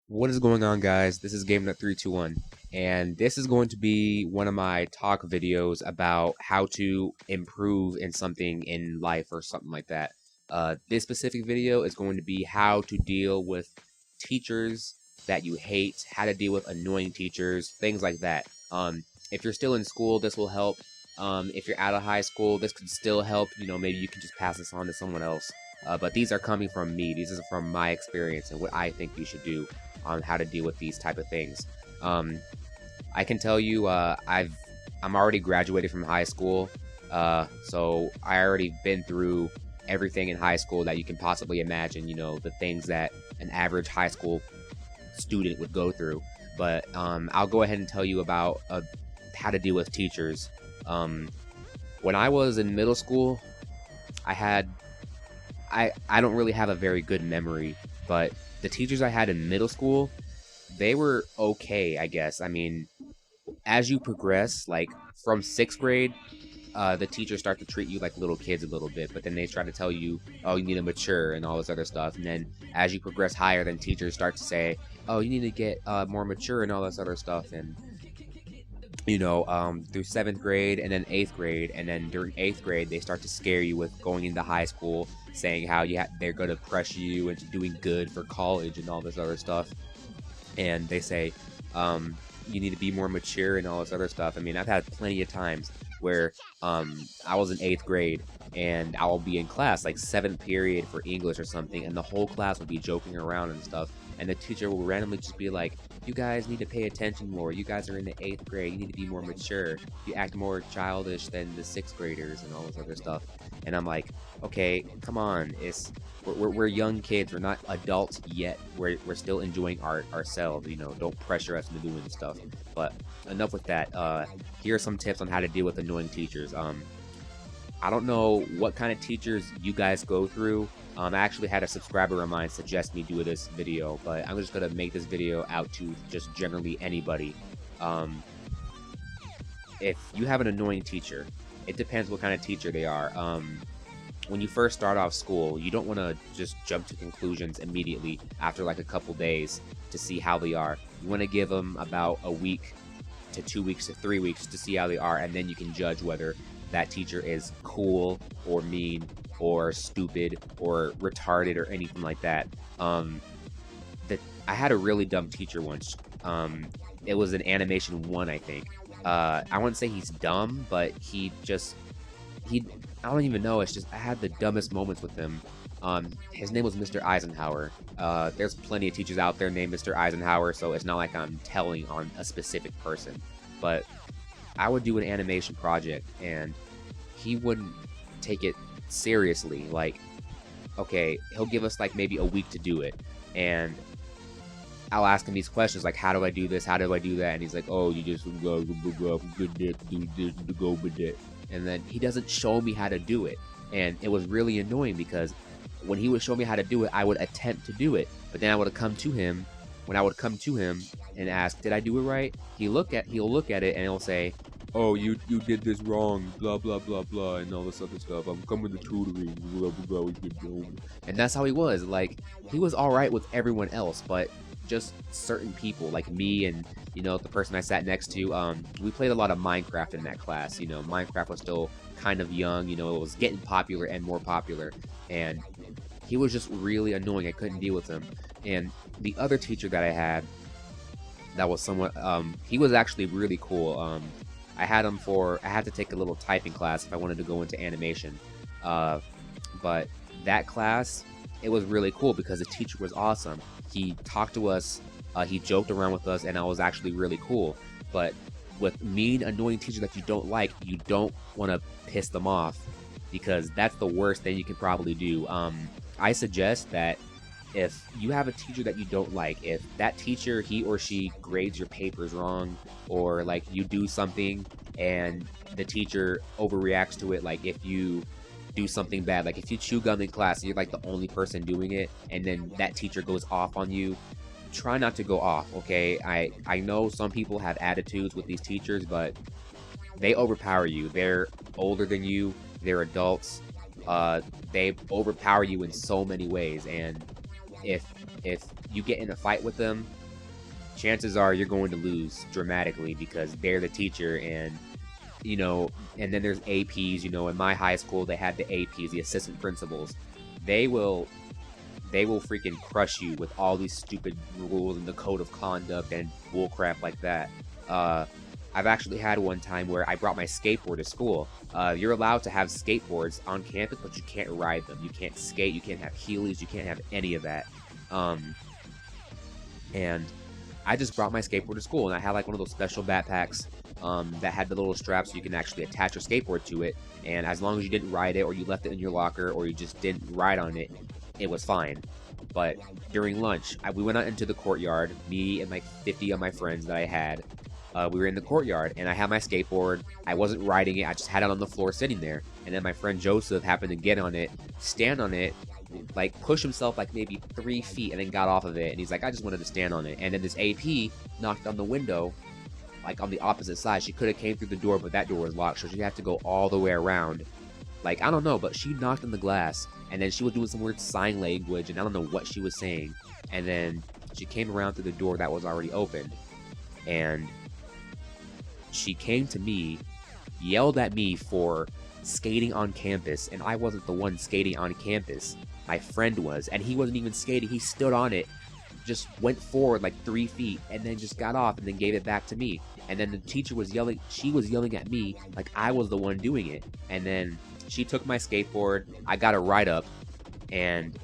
What is going on, guys? This is GameNut321, and this is going to be one of my talk videos about how to improve in something in life or something like that. This specific video is going to be how to deal with teachers that you hate, how to deal with annoying teachers, things like that. If you're still in school, this will help. If you're out of high school, this could still help. Maybe you can just pass this on to someone else. But these are coming from me. These are from my experience and what I think you should do on how to deal with these type of things. I can tell you, I'm already graduated from high school, so I already been through everything in high school that you can possibly imagine. The things that an average high school student would go through. But I'll go ahead and tell you about how to deal with teachers. When I was in middle school, I don't really have a very good memory, but the teachers I had in middle school, they were okay, I guess. I mean, as you progress, like from 6th grade, the teachers start to treat you like little kids a little bit, but then they try to tell you, oh, you need to mature and all this other stuff. And then as you progress higher, then teachers start to say, oh, you need to get more mature and all this other stuff. And through 7th grade and then 8th grade, and then during 8th grade, they start to scare you with going into high school, saying how they're going to pressure you into doing good for college and all this other stuff. And they say, you need to be more mature and all this other stuff. I mean, I've had plenty of times where I was in 8th grade and I will be in class, like 7th period for English or something, and the whole class will be joking around and stuff. And the teacher will randomly just be like, you guys need to pay attention more. You guys are in the 8th grade. You need to be more mature. You act more childish than the 6th graders and all this other stuff. And I'm like, okay, come on. We're young kids. We're not adults yet. We're still enjoying ourselves. Don't pressure us into doing stuff. But enough with that. Here are some tips on how to deal with annoying teachers. I don't know what kind of teachers you guys go through. I actually had a subscriber of mine suggest me do this video, but I'm just gonna make this video out to just generally anybody. If you have an annoying teacher, it depends what kind of teacher they are. When you first start off school, you don't want to just jump to conclusions immediately after like a couple days to see how they are. You want to give them about a week to 2 weeks to 3 weeks to see how they are, and then you can judge whether that teacher is cool or mean or stupid or retarded or anything like that. I had a really dumb teacher once. It was in animation 1, I think. I wouldn't say he's dumb, but I don't even know. It's just I had the dumbest moments with him. His name was Mr. Eisenhower. There's plenty of teachers out there named Mr. Eisenhower, so it's not like I'm telling on a specific person. But I would do an animation project, and he wouldn't take it seriously. Like, okay, he'll give us like maybe a week to do it, and I'll ask him these questions like, how do I do this, how do I do that, and he's like, oh, you just go do this, go with it, and then he doesn't show me how to do it. And it was really annoying because when he would show me how to do it, I would attempt to do it, but then I would come to him and ask, did I do it right? He'll look at it and he'll say, oh, you did this wrong, blah blah blah blah, and all this other stuff. I'm coming to tutoring, blah blah blah. And that's how he was. Like, he was all right with everyone else, but just certain people like me and the person I sat next to. We played a lot of Minecraft in that class. Minecraft was still kind of young. It was getting popular and more popular, and he was just really annoying. I couldn't deal with him. And the other teacher that I had, that was somewhat, he was actually really cool. I had to take a little typing class if I wanted to go into animation. But that class, it was really cool because the teacher was awesome. He talked to us, he joked around with us, and I was actually really cool. But with mean, annoying teachers that you don't like, you don't want to piss them off, because that's the worst thing you can probably do. I suggest that if you have a teacher that you don't like, if that teacher, he or she grades your papers wrong, or like you do something and the teacher overreacts to it, like if you do something bad, like if you chew gum in class and you're like the only person doing it, and then that teacher goes off on you, try not to go off, okay? I know some people have attitudes with these teachers, but they overpower you. They're older than you. They're adults. They overpower you in so many ways, and if if you get in a fight with them, chances are you're going to lose dramatically because they're the teacher. And and then there's APs. In my high school they had the APs, the assistant principals. They will they will freaking crush you with all these stupid rules and the code of conduct and bullcrap like that. uh I've actually had one time where I brought my skateboard to school. You're allowed to have skateboards on campus, but you can't ride them. You can't skate. You can't have Heelys. You can't have any of that. And I just brought my skateboard to school, and I had like one of those special backpacks that had the little straps so you can actually attach your skateboard to it. And as long as you didn't ride it, or you left it in your locker, or you just didn't ride on it, it was fine. But during lunch, we went out into the courtyard, me and like 50 of my friends that I had. We were in the courtyard, and I had my skateboard. I wasn't riding it. I just had it on the floor sitting there. And then my friend Joseph happened to get on it, stand on it, like push himself like maybe 3 feet, and then got off of it. And he's like, I just wanted to stand on it. And then this AP knocked on the window, like on the opposite side. She could have came through the door, but that door was locked, so she had to go all the way around. Like, I don't know, but she knocked on the glass, and then she was doing some weird sign language, and I don't know what she was saying. And then she came around through the door that was already opened, and she came to me, yelled at me for skating on campus, and I wasn't the one skating on campus. My friend was, and he wasn't even skating. He stood on it, just went forward like 3 feet, and then just got off and then gave it back to me. And then the teacher was yelling, she was yelling at me like I was the one doing it. And then she took my skateboard, I got a write-up, and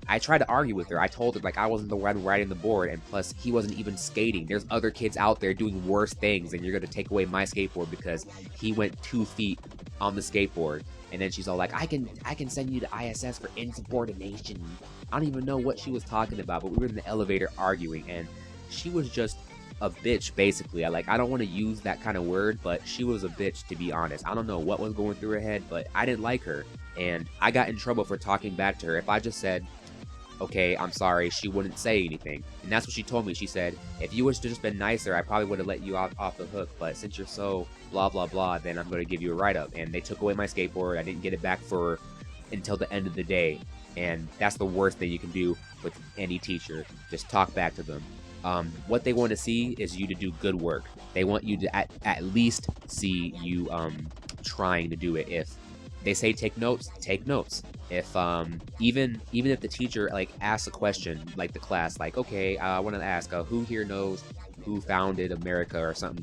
I tried to argue with her. I told her like I wasn't the one riding the board, and plus he wasn't even skating. There's other kids out there doing worse things, and you're gonna take away my skateboard because he went 2 feet on the skateboard. And then she's all like, I can send you to ISS for insubordination. I don't even know what she was talking about, but we were in the elevator arguing, and she was just a bitch, basically. I don't want to use that kind of word, but she was a bitch, to be honest. I don't know what was going through her head, but I didn't like her, and I got in trouble for talking back to her. If I just said, okay, I'm sorry, she wouldn't say anything. And that's what she told me. She said, if you would have just been nicer, I probably would have let you off the hook, but since you're so blah blah blah, then I'm going to give you a write-up. And they took away my skateboard. I didn't get it back until the end of the day. And that's the worst thing you can do with any teacher. Just talk back to them. What they want to see is you to do good work. They want you to at least see you trying to do it. If they say take notes, take notes. If even if the teacher like asks a question, like the class, like, okay, I want to ask who here knows who founded America, or some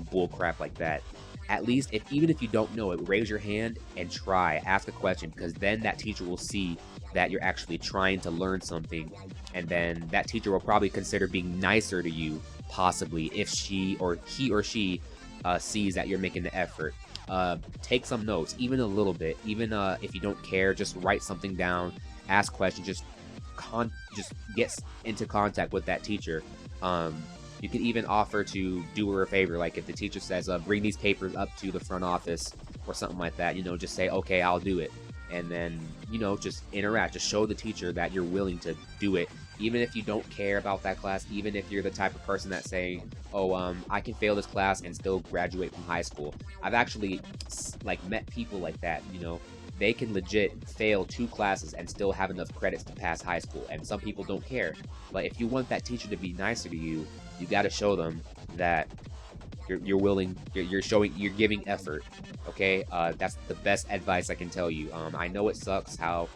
bull crap like that. At least even if you don't know it, raise your hand and try, ask a question, because then that teacher will see that you're actually trying to learn something, and then that teacher will probably consider being nicer to you, possibly, if he or she sees that you're making the effort. Take some notes, even a little bit, even if you don't care, just write something down, ask questions, just get into contact with that teacher. You can even offer to do her a favor, like if the teacher says, bring these papers up to the front office or something like that, just say, okay, I'll do it. And then, just interact, just show the teacher that you're willing to do it, even if you don't care about that class, even if you're the type of person that's saying, oh, I can fail this class and still graduate from high school. I've actually met people like that. They can legit fail 2 classes and still have enough credits to pass high school, and some people don't care. But if you want that teacher to be nicer to you, you got to show them that you're willing, you're giving effort. Okay, that's the best advice I can tell you. I know it sucks how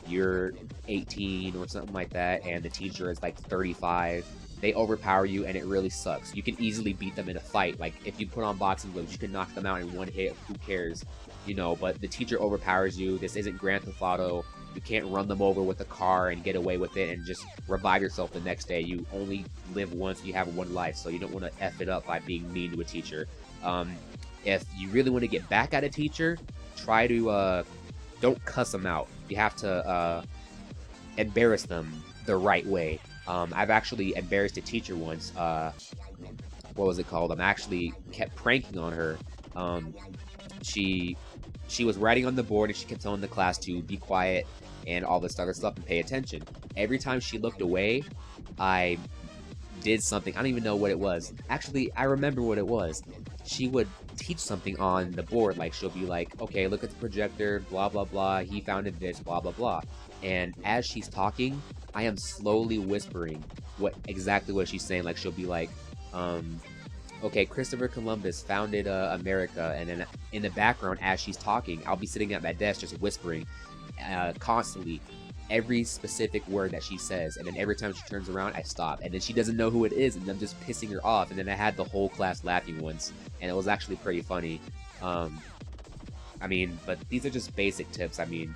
you're 18 or something like that, and the teacher is like 35. They overpower you, and it really sucks. You can easily beat them in a fight. Like if you put on boxing gloves, you can knock them out in one hit. Who cares? But the teacher overpowers you. This isn't Grand Theft Auto. You can't run them over with a car and get away with it and just revive yourself the next day. You only live once. You have one life, so you don't want to F it up by being mean to a teacher. If you really want to get back at a teacher, try to don't cuss them out. You have to embarrass them the right way. I've actually embarrassed a teacher once. What was it called? I actually kept pranking on her. She was writing on the board, and she kept telling the class to be quiet and all this other stuff and pay attention. Every time she looked away, I did something. I don't even know what it was. Actually, I remember what it was. She would teach something on the board. Like she'll be like, okay, look at the projector, blah blah blah, he founded this, blah blah blah. And as she's talking, I am slowly whispering exactly what she's saying. Like she'll be like, um okay, Christopher Columbus founded America, and then in the background as she's talking, I'll be sitting at my desk just whispering constantly every specific word that she says, and then every time she turns around, I stop, and then she doesn't know who it is, and I'm just pissing her off, and then I had the whole class laughing once, and it was actually pretty funny. I mean, but these are just basic tips. I mean,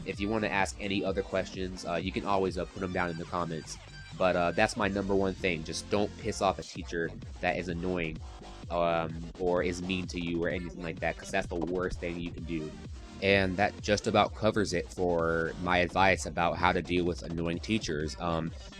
if you want to ask any other questions, you can always put them down in the comments. But that's my #1 thing. Just don't piss off a teacher that is annoying or is mean to you or anything like that, because that's the worst thing you can do. And that just about covers it for my advice about how to deal with annoying teachers.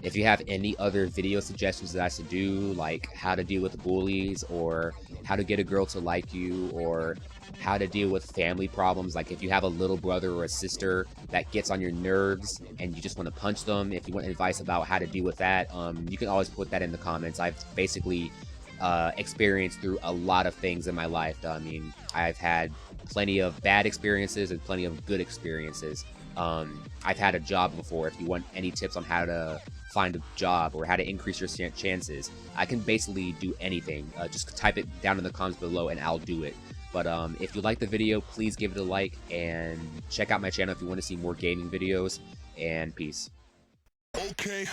If you have any other video suggestions that I should do, like how to deal with bullies, or how to get a girl to like you, or how to deal with family problems, like if you have a little brother or a sister that gets on your nerves and you just want to punch them, if you want advice about how to deal with that, you can always put that in the comments. I've basically experienced through a lot of things in my life. I mean, I've had plenty of bad experiences and plenty of good experiences. I've had a job before. If you want any tips on how to find a job or how to increase your chances, I can basically do anything. Just type it down in the comments below and I'll do it. But if you like the video, please give it a like and check out my channel if you want to see more gaming videos, and peace. Okay.